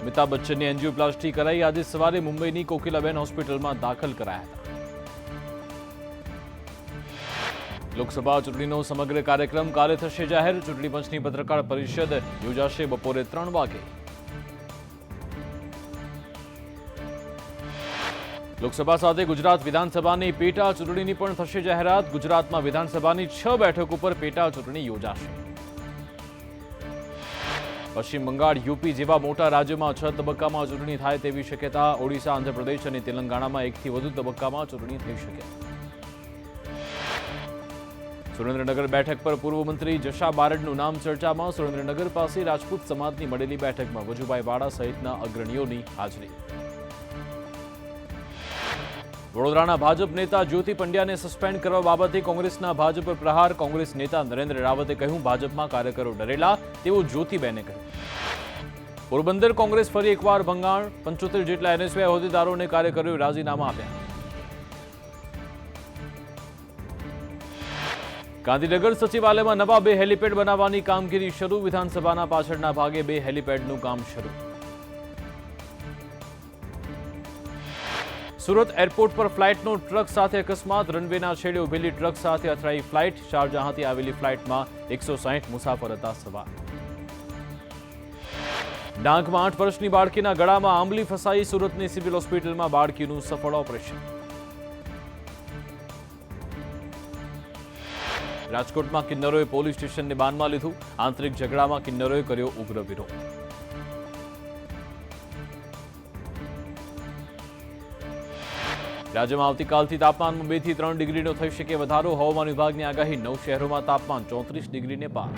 Amitabh બચ્ચનની angioplasty કરાઈ. આજે સવારે મુંબઈની કોકિલાબેન હોસ્પિટલમાં દાખલ કરાયા હતા. લોકસભા ચૂંટણીનો સમગ્ર કાર્યક્રમ કાલે થશે જાહેર. ચૂંટણી પંચની પત્રકાર પરિષદ યોજાશે બપોરે 3 વાગે. લોકસભા સાથે ગુજરાત વિધાનસભાની પેટા ચૂંટણીની પણ થશે જાહેરાત. ગુજરાતમાં વિધાનસભાની 6 બેઠકો પર પેટા ચૂંટણી યોજાશે. પશ્ચિમ બંગાળ, યુપી જેવા મોટા રાજ્યોમાં 6 તબક્કામાં ચૂંટણી થાય તેવી શક્યતા. ઓડિશા, આંધ્રપ્રદેશ અને તેલંગાણામાં 1થી વધુ તબક્કામાં ચૂંટણી થઈ શકે. સુરેન્દ્રનગર બેઠક પર પૂર્વ મંત્રી જશા બારડનું નામ ચર્ચામાં. સુરેન્દ્રનગર પાસે રાજપૂત સમાજની મળેલી બેઠકમાં વજુભાઈ વાળા સહિતના અગ્રણીઓની હાજરી. વડોદરાના ભાજપ નેતા જ્યોતિ પંડ્યાને સસ્પેન્ડ કરવા બાબતે કોંગ્રેસના ભાજપ પર પ્રહાર. કોંગ્રેસ નેતા નરેન્દ્ર રાવતે કહ્યું, ભાજપમાં કાર્યકરો ડરેલા, તેવું જ્યોતિબેને કહ્યું. પોરબંદર કોંગ્રેસ ફરી એકવાર ભંગાણ. 75 જેટલા એનએસયુઆઈ હોદ્દેદારોને કાર્યકરોએ રાજીનામા આપ્યા. ગાંધીનગર સચિવાલયમાં નવા 2 હેલીપેડ બનાવવાની કામગીરી શરૂ. વિધાનસભાના પાછળના ભાગે 2 હેલીપેડનું કામ શરૂ. સુરત એરપોર્ટ પર ફ્લાઇટનો ટ્રક સાથે અકસ્માત. રનવેના છેડે ઉભેલી ટ્રક સાથે અથડાઈ ફ્લાઇટ. શારજહાંથી આવેલી ફ્લાઇટમાં 160 મુસાફર હતા સવાર. ડાંગમાં 8 વર્ષની બાળકીના ગળામાં આંબલી ફસાઈ. સુરતની સિવિલ હોસ્પિટલમાં બાળકીનું સફળ ઓપરેશન. રાજકોટમાં કિન્નરોએ પોલીસ સ્ટેશનને બાનમાં લીધું. આંતરિક ઝઘડામાં કિન્નરોએ કર્યો ઉગ્ર વિરોધ. રાજ્યમાં આવતીકાલથી તાપમાનમાં 2 થી 3 ડિગ્રીનો થઈ શકે વધારો. હવામાન વિભાગની આગાહી. 9 શહેરોમાં તાપમાન 34 ડિગ્રીને પાર.